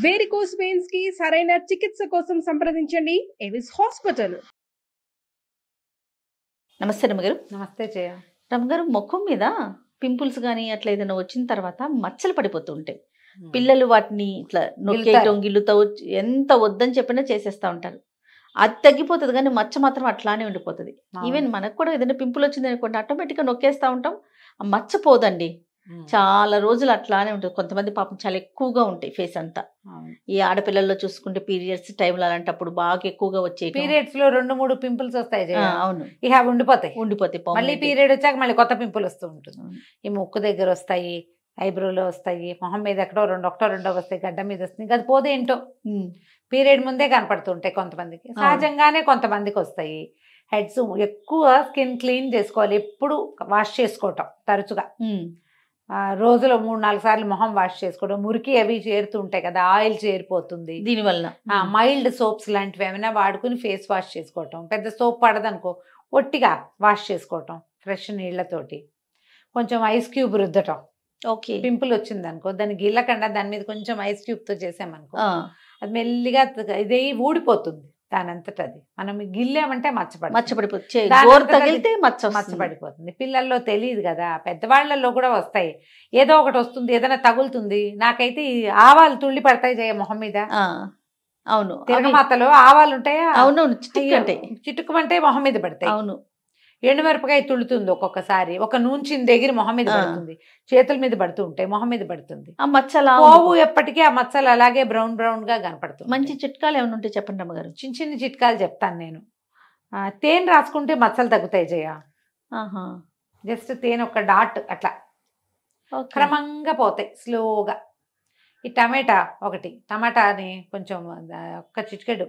Varicose veins కి సరైన చికిత్స కోసం సంప్రదించండి ఎవిస్ హాస్పిటల్. నమస్తే రమ్మగారు. నమస్తే జయ. రమ్మగారు, ముఖం మీద పింపుల్స్ కానీ అట్లా ఏదైనా వచ్చిన తర్వాత మచ్చలు పడిపోతూ ఉంటాయి. పిల్లలు వాటిని ఇట్లా నొక్కేయటం గిల్లుతో ఎంత వద్దని చెప్పినా చేసేస్తూ ఉంటారు. అది తగ్గిపోతుంది కానీ మచ్చ మాత్రం అట్లానే ఉండిపోతుంది. ఈవెన్ మనకు కూడా ఏదైనా పింపుల్ వచ్చింది అనుకోండి, ఆటోమేటిక్గా నొక్కేస్తూ ఉంటాం, ఆ మచ్చ పోదండి. చాలా రోజులు అట్లానే ఉంటుంది. కొంతమంది పాపం చాలా ఎక్కువగా ఉంటాయి ఫేస్ అంతా. ఈ ఆడపిల్లల్లో చూసుకుంటే పీరియడ్స్ టైంలో అలాంటప్పుడు బాగా ఎక్కువగా వచ్చే పీరియడ్స్ లో 2-3 పింపుల్స్ వస్తాయి. అవును, ఇక ఉండిపోతాయి. మళ్ళీ పీరియడ్ వచ్చాక మళ్ళీ కొత్త పింపుల్ వస్తూ ఉంటుంది. ఈ ముక్కు దగ్గర వస్తాయి, ఐబ్రోలో వస్తాయి, మొహం మీద ఎక్కడో రెండో వస్తాయి, గడ్డ మీద వస్తాయి. అది పోదేంటో పీరియడ్ ముందే కనపడుతుంటాయి కొంతమందికి, సహజంగానే కొంతమందికి వస్తాయి. హెడ్స్ ఎక్కువ స్కిన్ క్లీన్ చేసుకోవాలి, ఎప్పుడు వాష్ చేసుకోవటం తరచుగా. రోజులో 3-4 సార్లు మొహం వాష్ చేసుకోవడం. మురికి అవి చేరుతూ ఉంటాయి కదా, ఆయిల్ చేరిపోతుంది దీనివల్ల. మైల్డ్ సోప్స్ లాంటివి ఏమైనా వాడుకుని ఫేస్ వాష్ చేసుకోవటం. పెద్ద సోప్ పడదనుకో, ఒట్టిగా వాష్ చేసుకోవటం ఫ్రెష్ నీళ్లతోటి. కొంచెం ఐస్ క్యూబ్ రుద్దటం. ఓకే, పింపుల్ వచ్చింది అనుకో, దాన్ని గిల్లకుండా దాని మీద కొంచెం ఐస్ క్యూబ్తో చేసామనుకో, అది మెల్లిగా ఇది ఊడిపోతుంది దానంతట. అది మనం గిల్లామంటే మచ్చపడిపోతుంది. పిల్లల్లో తెలియదు కదా, పెద్దవాళ్లలో కూడా వస్తాయి. ఏదో ఒకటి వస్తుంది, ఏదైనా తగులుతుంది. నాకైతే ఆవాలు తుళ్ళి పడతాయి జయ మొహం మీద. అవును, తిరగమాతలో ఆవాలు ఉంటాయా? అవునవును, చిటుకుమంటే మొహం మీద పడతాయి. అవును, ఎండుమిరపకాయ తుడుతుంది ఒక్కొక్కసారి, ఒక నూంచిన దగ్గర మొహం మీద పడుతుంది, చేతుల మీద పడుతూ ఉంటాయి, మొహం మీద పడుతుంది. ఆ మచ్చలు పోవు ఎప్పటికీ, ఆ మచ్చలు అలాగే బ్రౌన్ గా కనపడుతుంది. మంచి చిట్కాలు ఏమైనా ఉంటే చెప్పండి అమ్మగారు. చిన్న చిట్కాలు చెప్తాను నేను. తేనె రాసుకుంటే మచ్చలు తగ్గుతాయి జయ. జస్ట్ తేనె ఒక డాట్ అట్లా క్రమంగా పోతాయి స్లోగా. ఈ టమాటాని కొంచెం ఒక్క చిటికెడు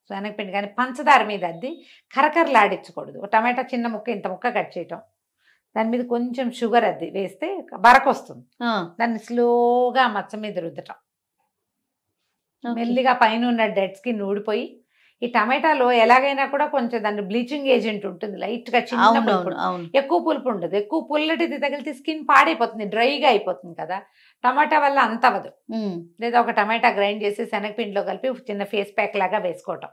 శనగపిండి కానీ పంచదార మీద అద్ది కరకరలాడించకూడదు. టమాటా చిన్న ముక్క ఇంత ముక్క కట్ చేయటం, దాని మీద కొంచెం షుగర్ అద్ది వేస్తే బరకొస్తుంది. దాన్ని స్లోగా మచ్చ మీద రుద్దటం. మెల్లిగా పైన ఉన్న డెడ్ స్కిన్ ఊడిపోయి, ఈ టమాటాలో ఎలాగైనా కూడా కొంచెం దాని బ్లీచింగ్ ఏజెంట్ ఉంటుంది, లైట్ గా చిన్న పులుపు, ఎక్కువ పులుపు ఉండదు. ఎక్కువ పుల్లటిది తగిలితే స్కిన్ పాడైపోతుంది, డ్రైగా అయిపోతుంది కదా. టమాటా వల్ల అంత అవ్వదు. లేదా ఒక టమాటా గ్రైండ్ చేసి శనగపిండిలో కలిపి చిన్న ఫేస్ ప్యాక్ లాగా వేసుకోవటం.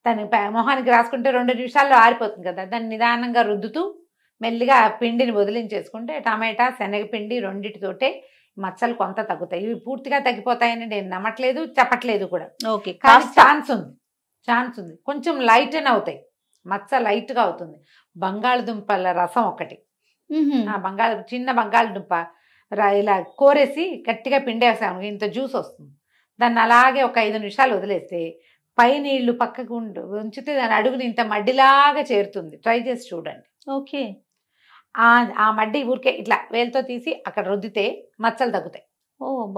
దాన్ని మొహానికి రాసుకుంటే 2 నిమిషాల్లో ఆరిపోతుంది కదా. దాన్ని నిదానంగా రుద్దుతూ మెల్లిగా పిండిని వదిలించేసుకుంటే టమాటా శనగపిండి రెండిటితోటే మచ్చలు కొంత తగ్గుతాయి. ఇవి పూర్తిగా తగ్గిపోతాయని నేను నమ్మట్లేదు, చెప్పట్లేదు కూడా. కానీ ఛాన్స్ ఉంది. కొంచెం లైట్ అని అవుతాయి, మచ్చ లైట్గా అవుతుంది. బంగాళదుంపల రసం ఒకటి, చిన్న బంగాళదుంప ఇలా కోరేసి గట్టిగా పిండేసాము, ఇంత జ్యూస్ వస్తుంది. దాన్ని అలాగే ఒక 5 నిమిషాలు వదిలేస్తే పై నీళ్లు పక్కకు ఉంచితే దాని అడుగుని ఇంత మడ్డిలాగా చేరుతుంది. ట్రై చేసి చూడండి. ఓకే, ఆ మడ్డి ఊరికే ఇట్లా వేలుతో తీసి అక్కడ రుద్దితే మచ్చలు తగ్గుతాయి.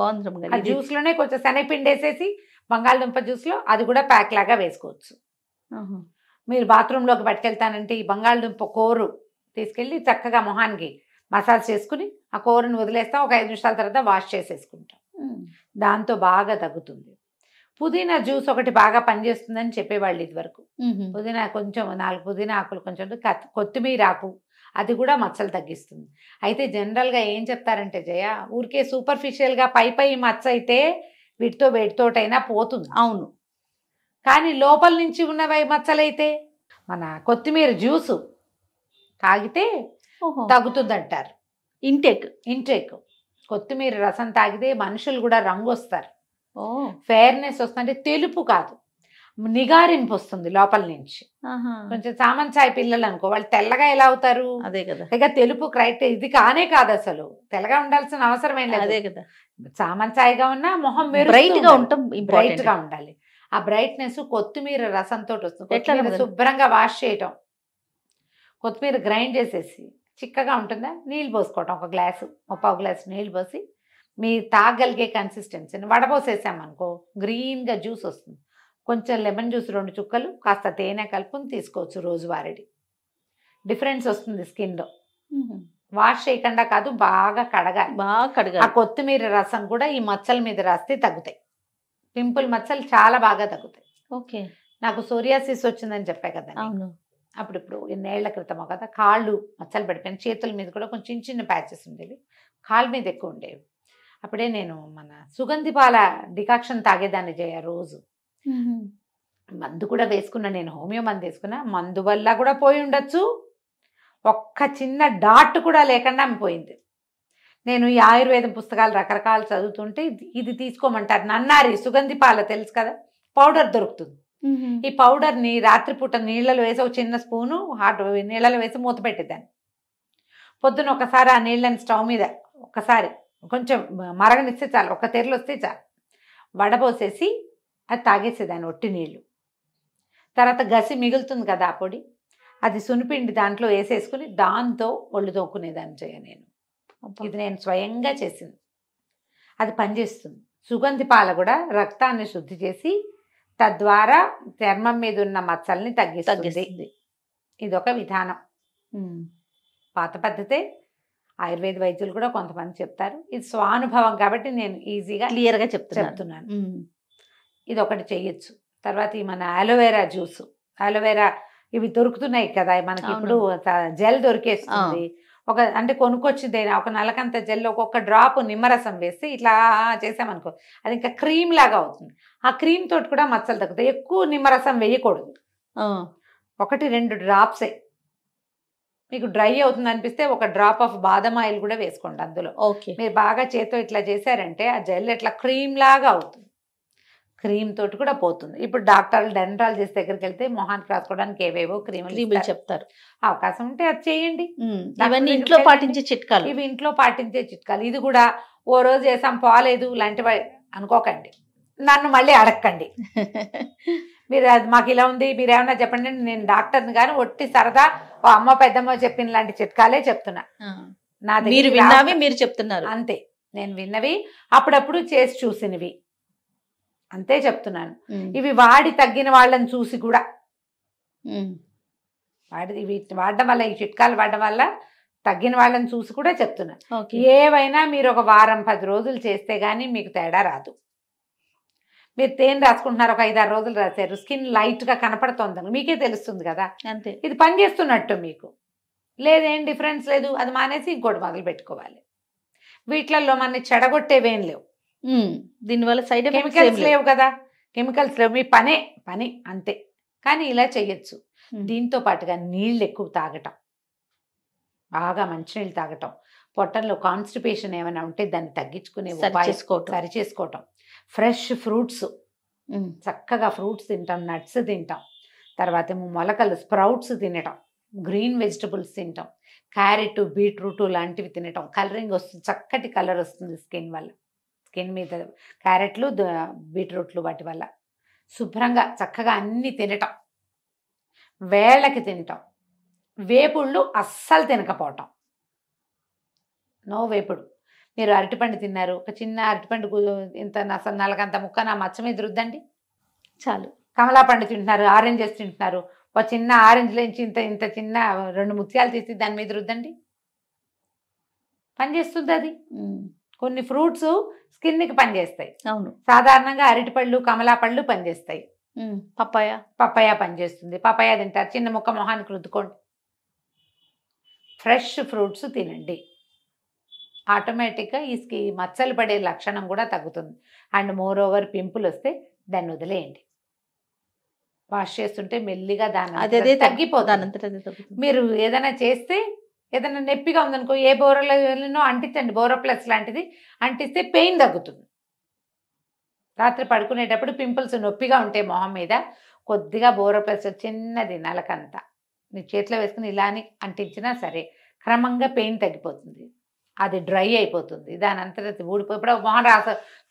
బాగుంది. ఆ జ్యూస్ లోనే కొంచెం శనగపిండి వేసేసి బంగాళదుంప జ్యూస్ లో అది కూడా ప్యాక్ లాగా వేసుకోవచ్చు. మీరు బాత్రూంలోకి పట్టుకెళ్తానంటే ఈ బంగాళదుంప కూరు తీసుకెళ్ళి చక్కగా మొహానికి మసాజ్ చేసుకుని ఆ కూరను వదిలేస్తాం. ఒక 5 నిమిషాల తర్వాత వాష్ చేసేసుకుంటాం, దాంతో బాగా తగ్గుతుంది. పుదీనా జ్యూస్ ఒకటి బాగా పనిచేస్తుందని చెప్పేవాళ్ళు ఇదివరకు. పుదీనా కొంచెం 4 పుదీనా ఆకులు, కొంచెం కొత్తిమీర ఆకు, అది కూడా మచ్చలు తగ్గిస్తుంది. అయితే జనరల్గా ఏం చెప్తారంటే జయ, ఊరికే సూపర్ఫిషియల్గా పై మచ్చ అయితే వేటితోటైనా పోతుంది. అవును, కానీ లోపల నుంచి ఉన్నవి మచ్చలైతే మన కొత్తిమీర జ్యూసు తాగితే తగ్గుతుందంటారు. ఇంటేక్ కొత్తిమీర రసం తాగితే మనుషులు కూడా రంగు వస్తారు, ఫెయిర్నెస్ వస్తుంది. తెలుపు కాదు, నిగారింపు వస్తుంది లోపల నుంచి. కొంచెం చామంచాయి పిల్లలు అనుకో, వాళ్ళు తెల్లగా ఎలా అవుతారు? అదే కదా. ఇక తెలుపు ఇది కానే కాదు, అసలు తెల్లగా ఉండాల్సిన అవసరం ఏం లేదు. అదే కదా, చామంచాయిగా ఉన్నా మొహం బ్రైట్ గా ఉండాలి. ఆ బ్రైట్నెస్ కొత్తిమీర రసంతో వస్తుంది. కొత్తిమీర శుభ్రంగా వాష్ చేయటం, కొత్తిమీర గ్రైండ్ చేసేసి చిక్కగా ఉంటుందా, నీళ్ళు పోసుకోవటం. ఒక గ్లాసు, 1/4 గ్లాసు నీళ్ళు పోసి మీ తాగలిగే కన్సిస్టెన్సీని వడపోసేసామనుకో, గ్రీన్గా జ్యూస్ వస్తుంది. కొంచెం లెమన్ జ్యూస్ 2 చుక్కలు, కాస్త తేనె కలుపుని తీసుకోవచ్చు రోజువారీ. డిఫరెన్స్ వస్తుంది స్కిన్లో. వాష్ చేయకుండా కాదు, బాగా కడగాలి. ఆ కొత్తిమీర రసం కూడా ఈ మచ్చల మీద రాస్తే తగ్గుతాయి. పింపుల్ మచ్చలు చాలా బాగా తగ్గుతాయి. ఓకే, నాకు సోరియాసిస్ వచ్చిందని చెప్పా కదా, అప్పుడు ఎన్నేళ్ల క్రితమో కదా, కాళ్ళు మచ్చలు పడిపోయిన, చేతుల మీద కూడా కొంచెం చిన్న ప్యాచెస్ ఉండేవి, కాళ్ళ మీద ఎక్కువ ఉండేవి. అప్పుడే నేను మన సుగంధి పాల డికాక్షన్ తాగేదాన్ని జయ రోజు. మందు కూడా వేసుకున్నా, నేను హోమియో మందు వేసుకున్నా. మందు వల్ల కూడా పోయి ఉండొచ్చు, ఒక్క చిన్న డాట్ కూడా లేకుండా పోయింది. నేను ఈ ఆయుర్వేదం పుస్తకాలు రకరకాలు చదువుతుంటే ఇది తీసుకోమంటారు. నన్నారి సుగంధి పాల తెలుసు కదా, పౌడర్ దొరుకుతుంది. ఈ పౌడర్ని రాత్రిపూట నీళ్ళలో వేసి ఒక చిన్న స్పూను హాట్ నీళ్ళలో వేసి మూత పెట్టేదాన్ని. పొద్దున ఒకసారి ఆ నీళ్ళని స్టవ్ మీద ఒకసారి కొంచెం మరగనిస్తే చాలు, ఒక తెరలు వస్తే చాలు, వడపోసేసి అది తాగేసేదాన్ని ఒట్టి నీళ్ళు. తర్వాత గసి మిగులుతుంది కదా ఆ పొడి, అది సునిపిండి దాంట్లో వేసేసుకుని దాంతో ఒళ్ళు తోక్కునేదాన్ని చేయ నేను. ఇది నేను స్వయంగా చేసింది, అది పనిచేస్తుంది. సుగంధి పాల కూడా రక్తాన్ని శుద్ధి చేసి తద్వారా చర్మం మీద ఉన్న మచ్చల్ని తగ్గిస్తుంది. ఇది ఒక విధానం, పాత పద్ధతే. ఆయుర్వేద వైద్యులు కూడా కొంతమంది చెప్తారు, ఇది స్వానుభవం కాబట్టి నేను ఈజీగా క్లియర్గా చెప్తున్నాను. ఇది ఒకటి చెయ్యొచ్చు. తర్వాత ఈ మన అలోవెరా జ్యూస్, అలోవెరా ఇవి దొరుకుతున్నాయి కదా మనకి, ఇప్పుడు జెల్ దొరికేస్తుంది. ఒక అంటే కొనుక్కొచ్చింది ఒక నలకంత జెల్ ఒక్కొక్క డ్రాప్ నిమ్మరసం వేసి ఇట్లా చేసామనుకో, అది ఇంకా క్రీమ్ లాగా అవుతుంది. ఆ క్రీమ్ తోటి కూడా మచ్చలు తగ్గుతాయి. ఎక్కువ నిమ్మరసం వేయకూడదు, 1-2 డ్రాప్సే. మీకు డ్రై అవుతుంది అనిపిస్తే ఒక డ్రాప్ ఆఫ్ బాదం ఆయిల్ కూడా వేసుకోండి అందులో. మీరు బాగా చేత్తో ఇట్లా చేశారంటే ఆ జెల్ ఇట్లా క్రీమ్ లాగా అవుతుంది, క్రీమ్ తోటి కూడా పోతుంది. ఇప్పుడు డాక్టర్లు డెంటాలజిస్ట్ దగ్గరికి వెళ్తే మొహానికి రాసుకోవడానికి ఏవేవో క్రీములు చెప్తారు. అవకాశం ఉంటే అది చేయండి. ఇవన్నీ ఇంట్లో పాటించే చిట్కాలు, ఇవి ఇంట్లో పాటించే చిట్కాలు. ఇది కూడా ఓ రోజు చేసాం పోలేదు లాంటివి అనుకోకండి, నన్ను మళ్ళీ అడగండి. మీరు అది మాకు ఇలా ఉంది మీరు ఏమన్నా చెప్పండి, నేను డాక్టర్ని కానీ ఒట్టి సరదా ఓ అమ్మ పెద్దమ్మ చెప్పిన లాంటి చిట్కాలే చెప్తున్నా. నా దగ్గర మీరు చెప్తున్నారు అంతే, నేను విన్నవి అప్పుడప్పుడు చేసి చూసినవి అంతే చెప్తున్నాను. ఇవి వాడి తగ్గిన వాళ్ళని చూసి కూడా ఇవి వాడడం వల్ల, ఈ చిట్కాలు వాడడం వల్ల తగ్గిన వాళ్ళని చూసి కూడా చెప్తున్నా. ఏవైనా మీరు ఒక వారం 10 రోజులు చేస్తే గానీ మీకు తేడా రాదు. మీరు తేనె రాసుకుంటున్నారు, ఒక 5-6 రోజులు రాశారు, స్కిన్ లైట్గా కనపడుతోందని మీకే తెలుస్తుంది కదా, అంతే. ఇది పని చేస్తున్నట్టు మీకు లేదేం డిఫరెన్స్ లేదు, అది మానేసి ఇంకోటి మొదలు పెట్టుకోవాలి. వీటిలలో మన చెడగొట్టేవేం లేవు, దీనివల్ల సైడ్ కెమికల్స్ లేవు కదా, కెమికల్స్ లేవు, మీ పని అంతే. కానీ ఇలా చెయ్యొచ్చు. దీంతో పాటుగా నీళ్ళు ఎక్కువ తాగటం, బాగా మంచినీళ్ళు తాగటం, పొట్టంలో కాన్స్టిపేషన్ ఏమైనా ఉంటే దాన్ని తగ్గించుకునే సరి చేసుకోవటం, ఫ్రెష్ ఫ్రూట్స్ చక్కగా ఫ్రూట్స్ తింటాం, నట్స్ తింటాం, తర్వాత మొలకలు స్ప్రౌట్స్ తినటం, గ్రీన్ వెజిటబుల్స్ తింటాం, క్యారెట్ బీట్రూట్ లాంటివి తినటం. కలరింగ్ వస్తుంది, చక్కటి కలర్ వస్తుంది స్కిన్ వల్ల, స్కిన్ మీద క్యారెట్లు బీట్రూట్లు వాటి వల్ల. శుభ్రంగా చక్కగా అన్నీ తినటం, వేళ్ళకి తినటం, వేపుళ్ళు అస్సలు తినకపోవటం, నో వేపుడు. మీరు అరటిపండు తిన్నారు, ఒక చిన్న అరటిపండు ఇంత నలకంత ముక్క నా మచ్చ మీద రుద్దండి చాలు. కమలా పండు తింటున్నారు, ఆరెంజెస్ తింటున్నారు, ఒక చిన్న ఆరెంజ్లోంచి ఇంత చిన్న 2 ముత్యాలు తీసి దాని మీద రుద్దండి, పనిచేస్తుంది అది. కొన్ని ఫ్రూట్స్ స్కిన్కి పనిచేస్తాయి. అవును, సాధారణంగా అరటిపళ్ళు కమలా పళ్ళు పనిచేస్తాయి. పప్పాయ పనిచేస్తుంది, పప్పాయ తింటారు, చిన్న ముక్క మొహానికి రుద్దుకోండి. ఫ్రెష్ ఫ్రూట్స్ తినండి, ఆటోమేటిక్గా ఈ మచ్చలు పడే లక్షణం కూడా తగ్గుతుంది. అండ్ మోర్ ఓవర్ పింపుల్ వస్తే దాన్ని వదిలేయండి, వాష్ చేస్తుంటే మెల్లిగా దాని తగ్గిపోతుంది. మీరు ఏదైనా చేస్తే, ఏదైనా నొప్పిగా ఉందనుకో, ఏ బోరలో అంటించండి, బోరోప్లస్ లాంటిది అంటిస్తే పెయిన్ తగ్గుతుంది. రాత్రి పడుకునేటప్పుడు పింపుల్స్ నొప్పిగా ఉంటే మొహం మీద కొద్దిగా బోరోప్లస్ చిన్నది నలకంతా నీ చేతిలో వేసుకుని ఇలాని అంటించినా సరే క్రమంగా పెయిన్ తగ్గిపోతుంది, అది డ్రై అయిపోతుంది, దాని అంతటా ఊడిపోయి. ఇప్పుడు మొహం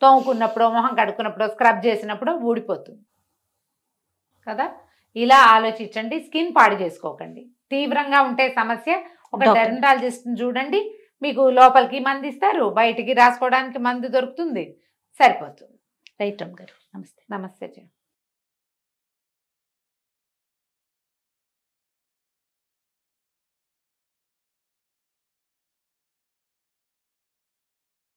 తోముకున్నప్పుడు, మొహం కడుక్కున్నప్పుడు, స్క్రబ్ చేసినప్పుడు ఊడిపోతుంది కదా. ఇలా ఆలోచించండి, స్కిన్ పాడు చేసుకోకండి. తీవ్రంగా ఉంటే సమస్య, ఒక డెర్మటాలజిస్ట్ని చూడండి, మీకు లోపలికి మందు ఇస్తారు, బయటికి రాసుకోవడానికి మందు దొరుకుతుంది, సరిపోతుంది. రైట్ రమ్ గారు, నమస్తే. నమస్తే.